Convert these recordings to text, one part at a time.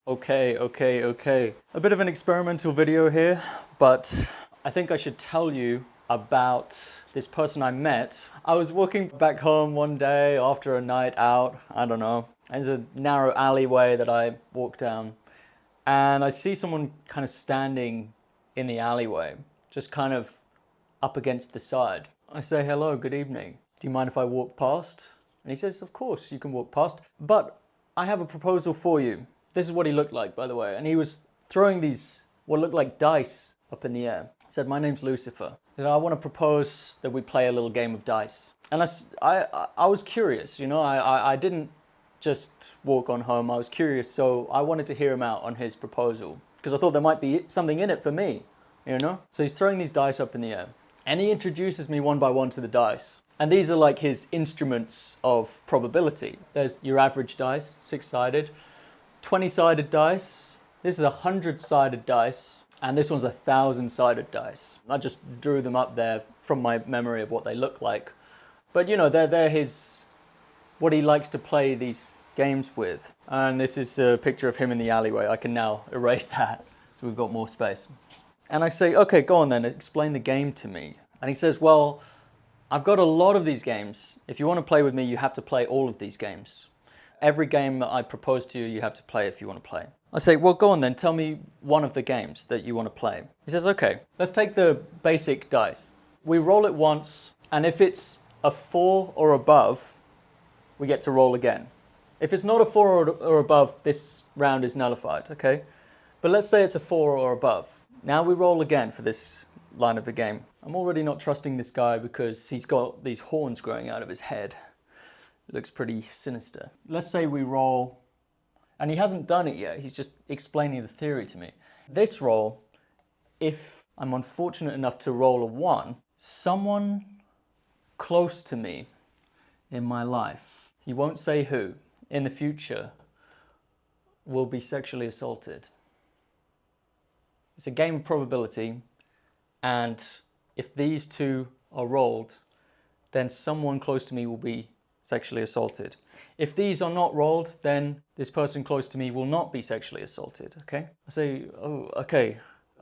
Okay. A bit of an experimental video here, but I think I should tell you about this person I met. I was walking back home one day after a night out, I don't know. There's a narrow alleyway that I walk down, and I see someone kind of standing in the alleyway, just kind of up against the side. I say, hello, good evening. Do you mind if I walk past? And he says, of course you can walk past, but I have a proposal for you. This is what he looked like, by the way. And he was throwing these, what looked like dice up in the air. He said, my name's Lucifer. He said, I want to propose that we play a little game of dice. And I was curious, you know, I didn't just walk on home. I was curious, so I wanted to hear him out on his proposal because I thought there might be something in it for me, you know? So he's throwing these dice up in the air and he introduces me one by one to the dice. And these are like his instruments of probability. There's your average dice, 6-sided, 20-sided dice. This is a 100-sided dice, and this one's a 1,000-sided dice. I just drew them up there from my memory of what they look like. But you know, they're his, what he likes to play these games with. And this is a picture of him in the alleyway. I can now erase that, so we've got more space. And I say, okay, go on then, explain the game to me. And he says, well, I've got a lot of these games. If you want to play with me, you have to play all of these games. Every game that I propose to you, you have to play if you want to play. I say, well, go on then, tell me one of the games that you want to play. He says, okay, let's take the basic dice. We roll it once, and if it's a 4 or above, we get to roll again. If it's not a 4 or above, this round is nullified, okay? But let's say it's a 4 or above. Now we roll again for this line of the game. I'm already not trusting this guy because he's got these horns growing out of his head. It looks pretty sinister. Let's say we roll, and he hasn't done it yet, he's just explaining the theory to me. This roll, if I'm unfortunate enough to roll a 1, someone close to me in my life, he won't say who, in the future, will be sexually assaulted. It's a game of probability, and if these two are rolled, then someone close to me will be sexually assaulted. If these are not rolled, then this person close to me will not be sexually assaulted, okay? I say, oh, okay,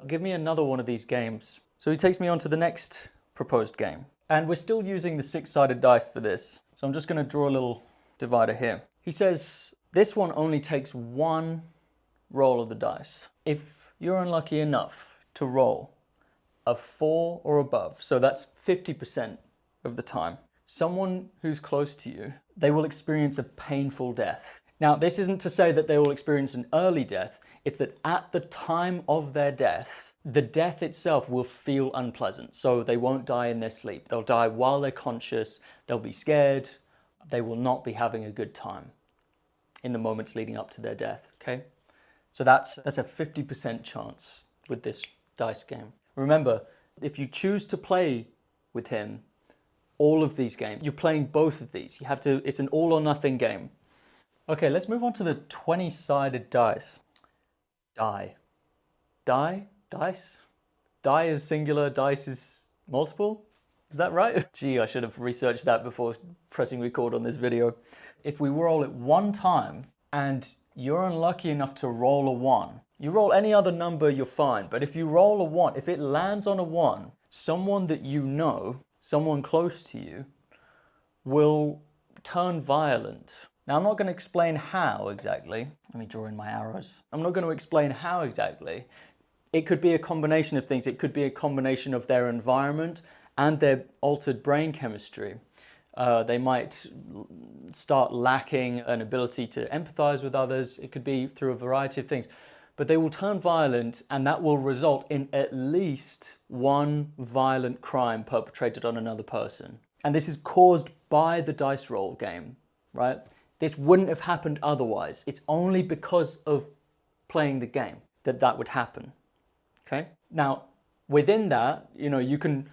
give me another one of these games. So he takes me on to the next proposed game. And we're still using the 6-sided dice for this. So I'm just gonna draw a little divider here. He says, this one only takes 1 roll of the dice. If you're unlucky enough to roll a 4 or above, so that's 50% of the time, someone who's close to you, they will experience a painful death. Now, this isn't to say that they will experience an early death, it's that at the time of their death, the death itself will feel unpleasant. So they won't die in their sleep. They'll die while they're conscious, they'll be scared, they will not be having a good time in the moments leading up to their death, okay? So that's a 50% chance with this dice game. Remember, if you choose to play with him, all of these games, you're playing both of these. You have to, it's an all or nothing game. Okay, let's move on to the 20-sided dice. Die. Dice? Die is singular, dice is multiple? Is that right? Gee, I should have researched that before pressing record on this video. If we roll it 1 time and you're unlucky enough to roll a 1, you roll any other number, you're fine. But if you roll a 1, if it lands on a 1, someone that you know, someone close to you, will turn violent. Now, I'm not going to explain how exactly. Let me draw in my arrows. I'm not going to explain how exactly. It could be a combination of things. It could be a combination of their environment and their altered brain chemistry. They might start lacking an ability to empathize with others. It could be through a variety of things. But they will turn violent, and that will result in at least 1 violent crime perpetrated on another person. And this is caused by the dice roll game, right? This wouldn't have happened otherwise. It's only because of playing the game that that would happen, okay? Now, within that, you know, you can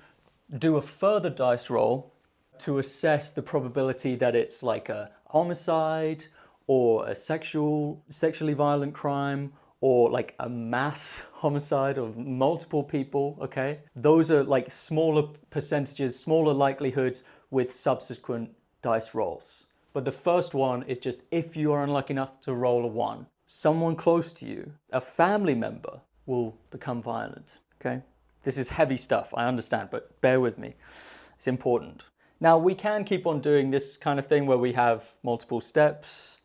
do a further dice roll to assess the probability that it's like a homicide or a sexually violent crime, or like a mass homicide of multiple people, okay? Those are like smaller percentages, smaller likelihoods with subsequent dice rolls. But the first one is just if you are unlucky enough to roll a 1. someone close to you, a family member, will become violent, okay? This is heavy stuff, I understand, but bear with me. It's important. Now, we can keep on doing this kind of thing where we have multiple steps,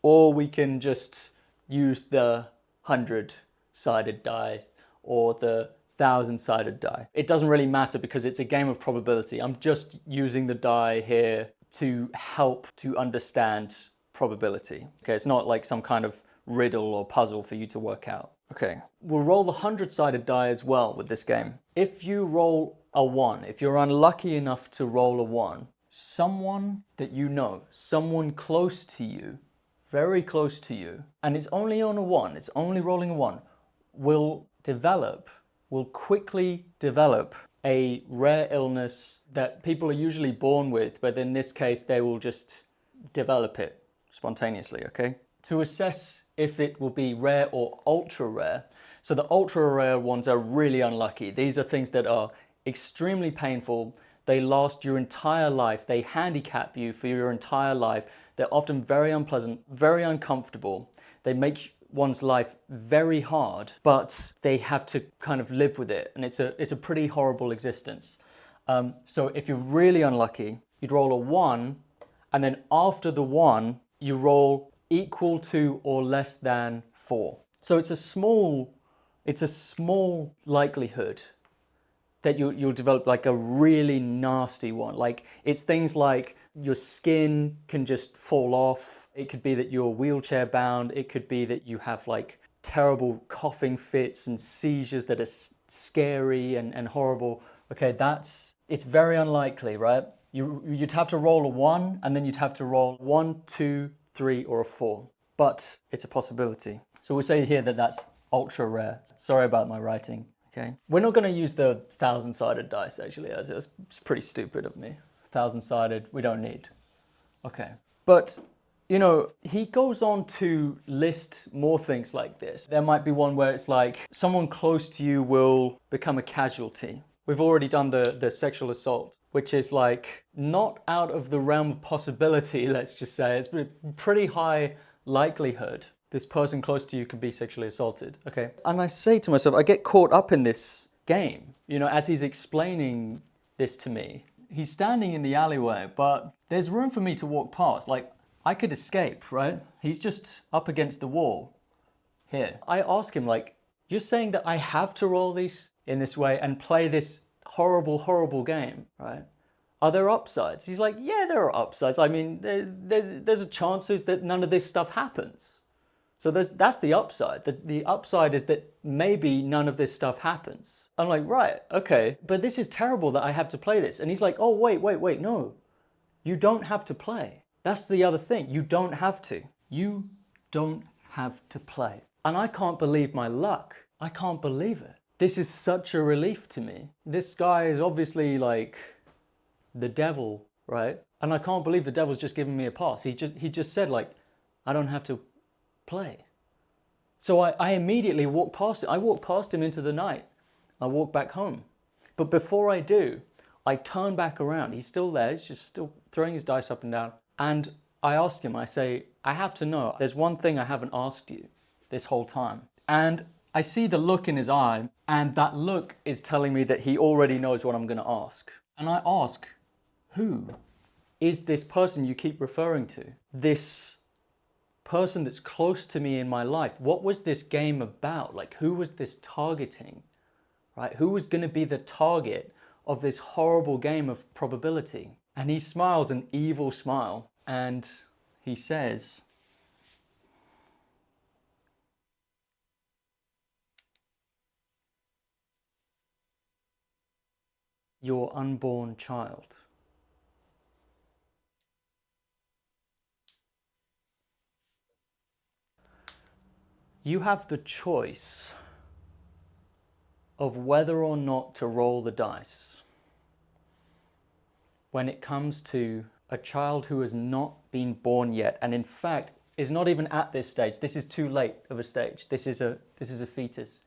or we can just use the 100-sided die or the 1,000-sided die. It doesn't really matter because it's a game of probability. I'm just using the die here to help to understand probability. Okay, it's not like some kind of riddle or puzzle for you to work out. Okay, we'll roll the 100-sided die as well with this game. If you roll a 1, if you're unlucky enough to roll a 1, someone that you know, someone close to you, very close to you, and it's only on a 1, it's only rolling a 1, will quickly develop a rare illness that people are usually born with, but in this case, they will just develop it spontaneously, okay? To assess if it will be rare or ultra rare, so the ultra rare ones are really unlucky. These are things that are extremely painful. They last your entire life. They handicap you for your entire life. They're often very unpleasant, very uncomfortable. They make one's life very hard, but they have to kind of live with it. And it's a pretty horrible existence. So if you're really unlucky, you'd roll a 1, and then after the 1, you roll equal to or less than 4. So it's a small likelihood that you'll develop like a really nasty one. Like, it's things like your skin can just fall off. It could be that you're wheelchair bound. It could be that you have like terrible coughing fits and seizures that are scary and horrible. Okay, it's very unlikely, right? You'd have to roll a 1, and then you'd have to roll 1, 2, 3, or a 4. But it's a possibility. So we'll say here that that's ultra rare. Sorry about my writing. Okay. We're not going to use the 1,000-sided dice, actually, as it's pretty stupid of me. 1,000-sided, we don't need. Okay. But, you know, he goes on to list more things like this. There might be one where it's like, someone close to you will become a casualty. We've already done the sexual assault, which is like not out of the realm of possibility, let's just say. It's a pretty high likelihood this person close to you could be sexually assaulted, okay? And I say to myself, I get caught up in this game, you know, as he's explaining this to me. He's standing in the alleyway, but there's room for me to walk past. Like, I could escape, right? He's just up against the wall here. I ask him, like, you're saying that I have to roll these in this way and play this horrible, horrible game, right? Are there upsides? He's like, yeah, there are upsides. I mean, there's a chances that none of this stuff happens. So that's the upside. The upside is that maybe none of this stuff happens. I'm like, right, okay, but this is terrible that I have to play this. And he's like, oh, wait, no. You don't have to play. That's the other thing. You don't have to. You don't have to play. And I can't believe my luck. I can't believe it. This is such a relief to me. This guy is obviously like the devil, right? And I can't believe the devil's just giving me a pass. He just said, like, I don't have to play. So I immediately walk past him. I walk past him into the night. I walk back home. But before I do, I turn back around. He's still there. He's just still throwing his dice up and down. And I ask him, I say, I have to know, there's one thing I haven't asked you this whole time. And I see the look in his eye, and that look is telling me that he already knows what I'm going to ask. And I ask, who is this person you keep referring to? This person that's close to me in my life. What was this game about? Like, who was this targeting, right? Who was going to be the target of this horrible game of probability? And he smiles an evil smile, and he says, your unborn child. You have the choice of whether or not to roll the dice when it comes to a child who has not been born yet, and in fact is not even at this stage. This is too late of a stage. This is a fetus.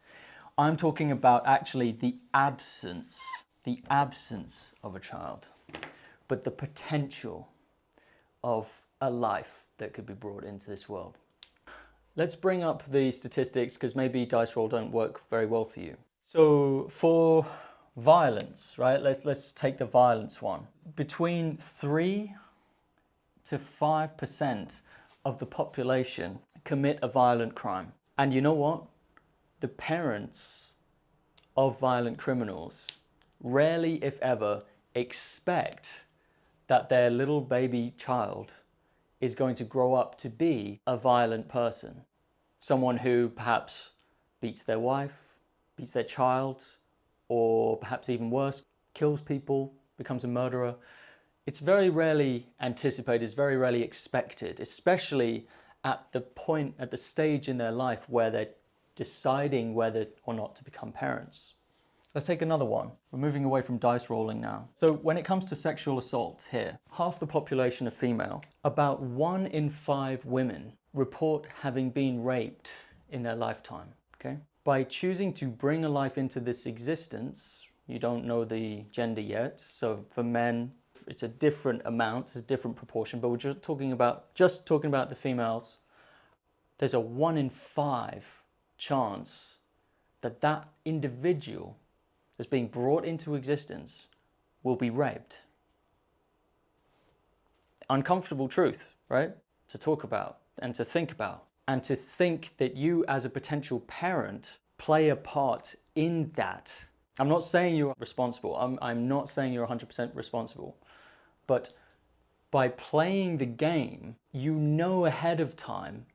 I'm talking about actually the absence of a child, but the potential of a life that could be brought into this world. let's bring up the statistics because maybe dice roll don't work very well for you. So for violence, right? Let's take the violence one. Between 3 to 5% of the population commit a violent crime. And you know what? The parents of violent criminals rarely, if ever, expect that their little baby child is going to grow up to be a violent person. Someone who perhaps beats their wife, beats their child, or perhaps even worse, kills people, becomes a murderer. It's very rarely anticipated, it's very rarely expected, especially at the point, at the stage in their life where they're deciding whether or not to become parents. Let's take another one. We're moving away from dice rolling now. So when it comes to sexual assault here, half the population are female. About 1 in 5 women report having been raped in their lifetime, okay? By choosing to bring a life into this existence, you don't know the gender yet, so for men, it's a different amount, it's a different proportion, but we're just talking about the females. There's a 1 in 5 chance that that individual that's being brought into existence will be raped. Uncomfortable truth, right? To talk about and to think about. And to think that you as a potential parent play a part in that. I'm not saying you're responsible. I'm not saying you're 100% responsible. But by playing the game, you know ahead of time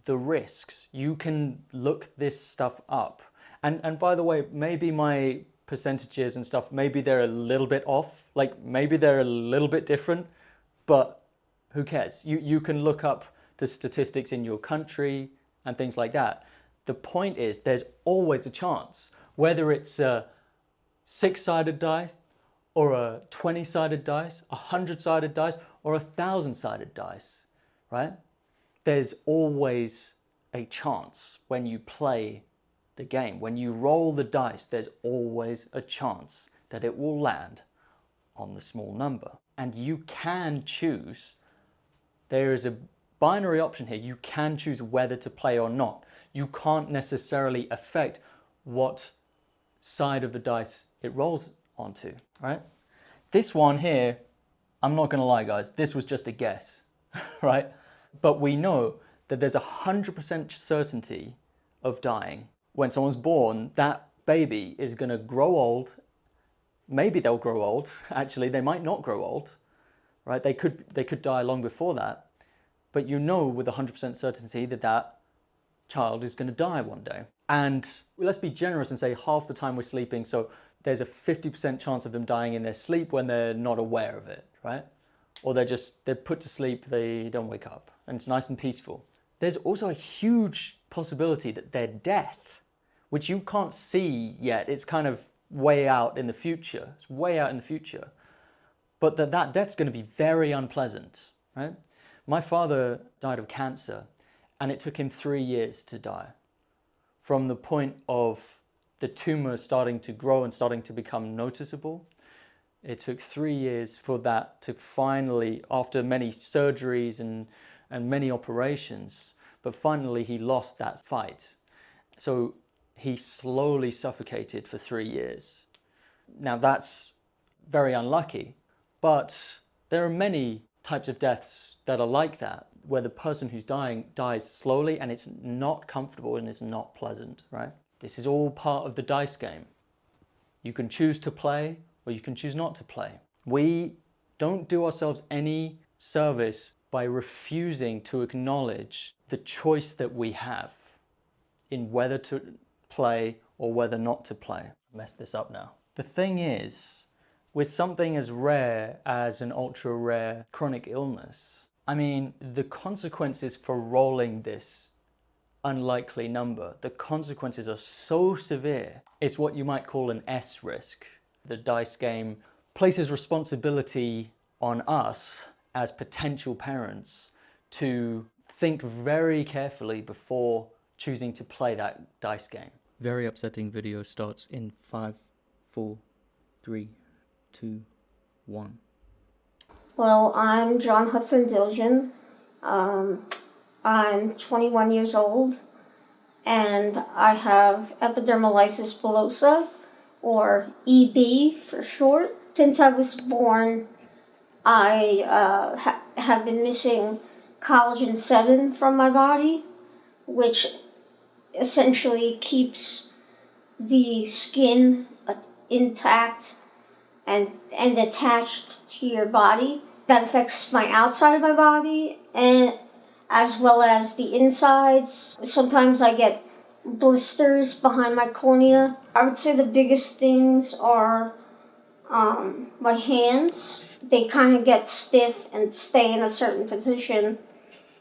the risks. You can look this stuff up. And by the way, maybe my percentages and stuff, maybe they're a little bit off. Like maybe they're a little bit different, but who cares? You can look up the statistics in your country and things like that. The point is there's always a chance, whether it's a 6-sided dice or a 20-sided dice, a 100-sided dice or a 1,000-sided dice, right? There's always a chance when you play the game. When you roll the dice, there's always a chance that it will land on the small number. And you can choose, there is a binary option here, you can choose whether to play or not. You can't necessarily affect what side of the dice it rolls onto, right? This one here, I'm not gonna lie guys, this was just a guess, right? But we know that there's 100% certainty of dying. When someone's born, that baby is gonna grow old. Maybe they'll grow old, actually, they might not grow old, right? They could die long before that. But you know with 100% certainty that that child is gonna die one day. And let's be generous and say half the time we're sleeping, so there's a 50% chance of them dying in their sleep when they're not aware of it, right? Or they're put to sleep, they don't wake up, and it's nice and peaceful. There's also a huge possibility that their death, which you can't see yet, it's kind of way out in the future, it's way out in the future, but that death's gonna be very unpleasant, right? My father died of cancer, and it took him 3 years to die. From the point of the tumor starting to grow and starting to become noticeable, it took 3 years for that to finally, after many surgeries and many operations, but finally he lost that fight. So he slowly suffocated for 3 years. Now that's very unlucky, but there are many types of deaths that are like that, where the person who's dying dies slowly and it's not comfortable and it's not pleasant, right? This is all part of the dice game. You can choose to play or you can choose not to play. We don't do ourselves any service by refusing to acknowledge the choice that we have in whether to play or whether not to play. I messed this up now. The thing is, with something as rare as an ultra rare chronic illness, I mean, the consequences for rolling this unlikely number, the consequences are so severe. It's what you might call an S risk. The dice game places responsibility on us as potential parents to think very carefully before choosing to play that dice game. Very upsetting video starts in 5, 4, 3, 2, 1. Well, I'm John Hudson Dilgen. I'm 21 years old, and I have epidermolysis bullosa, or EB for short. Since I was born, I have been missing collagen 7 from my body, which essentially keeps the skin intact and attached to your body. That affects my outside of my body and as well as the insides. Sometimes I get blisters behind my cornea. I would say the biggest things are my hands. They kind of get stiff and stay in a certain position.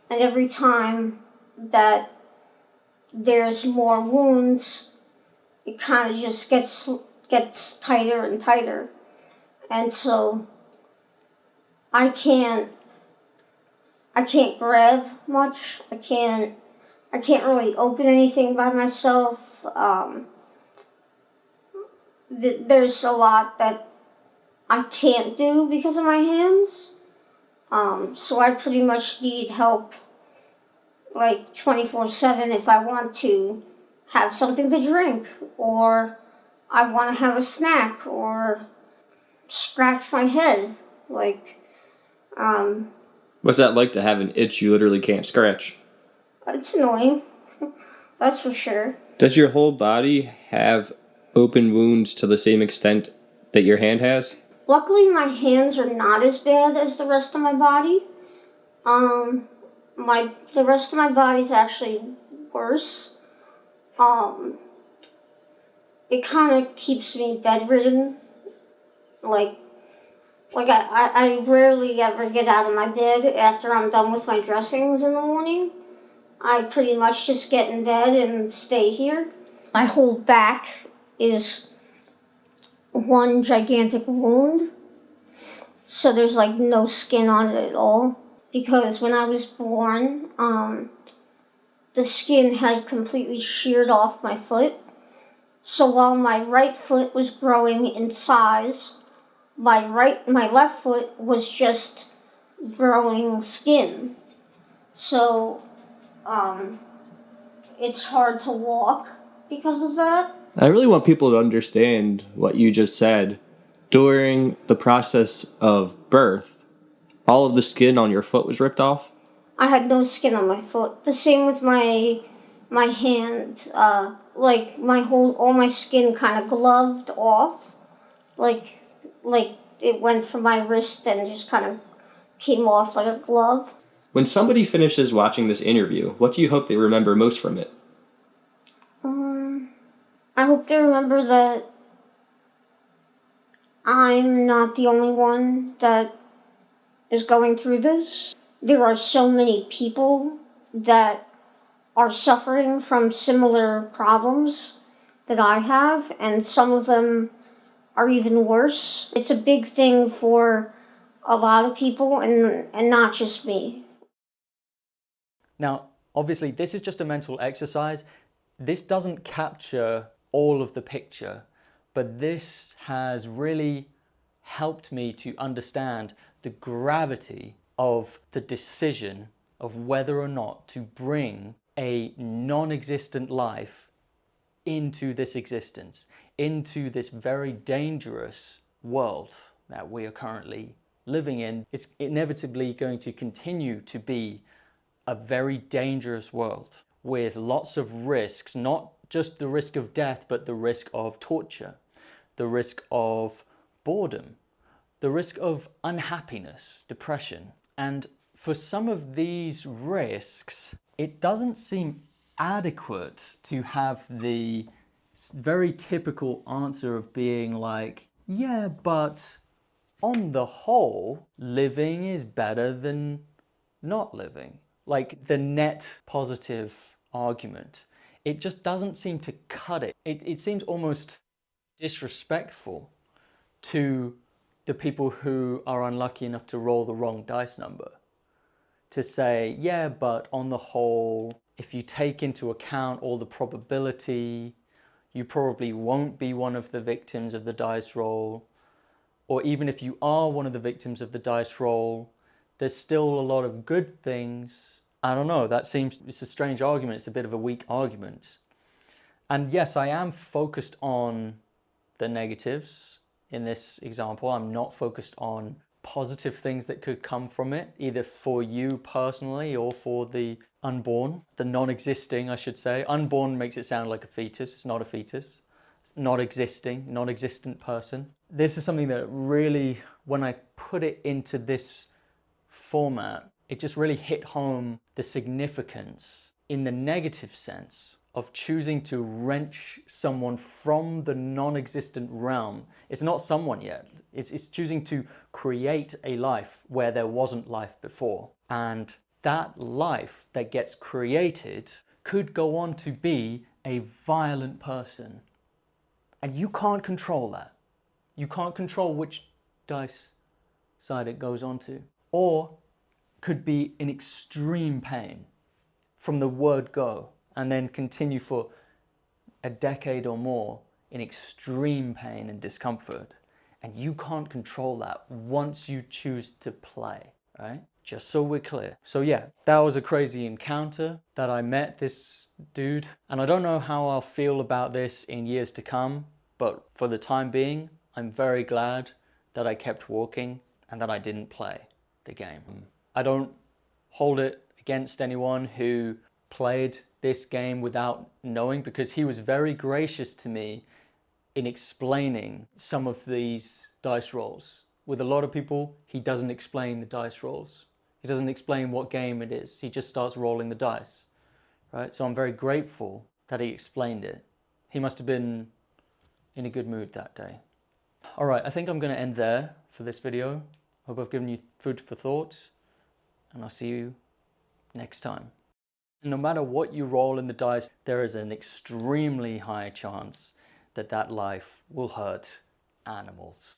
And every time that there's more wounds, it kind of just gets tighter and tighter. And so I can't grab much. I can't really open anything by myself. There's a lot that I can't do because of my hands. So I pretty much need help like 24/7 if I want to have something to drink, or I want to have a snack, or scratch my head. Like, What's that like to have an itch you literally can't scratch? it's annoying. That's for sure. Does your whole body have open wounds to the same extent that your hand has? Luckily, my hands are not as bad as the rest of my body. The rest of my body is actually worse. It kind of keeps me bedridden. Like I rarely ever get out of my bed after I'm done with my dressings in the morning. I pretty much just get in bed and stay here. My whole back is one gigantic wound, so there's like no skin on it at all. Because when I was born, the skin had completely sheared off my foot. So while my right foot was growing in size, my left foot was just growing skin. So it's hard to walk because of that. I really want people to understand what you just said. During the process of birth, all of the skin on your foot was ripped off? I had no skin on my foot. The same with my hand. Like all my skin kind of gloved off. Like it went from my wrist and just kind of came off like a glove. When somebody finishes watching this interview, what do you hope they remember most from it? I hope they remember that I'm not the only one that is going through this. There are so many people that are suffering from similar problems that I have, and some of them are even worse. It's a big thing for a lot of people and not just me. Now, obviously, this is just a mental exercise. This doesn't capture all of the picture, but this has really helped me to understand the gravity of the decision of whether or not to bring a non-existent life into this existence, into this very dangerous world that we are currently living in. It's inevitably going to continue to be a very dangerous world with lots of risks, not just the risk of death, but the risk of torture, the risk of boredom, the risk of unhappiness, depression. And for some of these risks, it doesn't seem adequate to have the very typical answer of being like, yeah, but on the whole, living is better than not living. Like the net positive argument. It just doesn't seem to cut it. It seems almost disrespectful to the people who are unlucky enough to roll the wrong dice number. To say, yeah, but on the whole, if you take into account all the probability, you probably won't be one of the victims of the dice roll. Or even if you are one of the victims of the dice roll, there's still a lot of good things I don't know, it's a strange argument. It's a bit of a weak argument. And yes, I am focused on the negatives in this example. I'm not focused on positive things that could come from it, either for you personally or for the unborn, the non-existing, I should say. Unborn makes it sound like a fetus. It's not a fetus. It's not existing, non-existent person. This is something that really, when I put it into this format, it just really hit home the significance in the negative sense of choosing to wrench someone from the non-existent realm. It's not someone yet. It's choosing to create a life where there wasn't life before. And that life that gets created could go on to be a violent person. And you can't control that. You can't control which dice side it goes on to. Or could be in extreme pain from the word go, and then continue for a decade or more in extreme pain and discomfort. And you can't control that once you choose to play, right? Just so we're clear. So yeah, that was a crazy encounter that I met this dude. And I don't know how I'll feel about this in years to come, but for the time being, I'm very glad that I kept walking and that I didn't play the game. I don't hold it against anyone who played this game without knowing, because he was very gracious to me in explaining some of these dice rolls. With a lot of people, he doesn't explain the dice rolls. He doesn't explain what game it is. He just starts rolling the dice, right? So I'm very grateful that he explained it. He must have been in a good mood that day. All right, I think I'm going to end there for this video. Hope I've given you food for thought, and I'll see you next time. No matter what you roll in the dice, there is an extremely high chance that that life will hurt animals.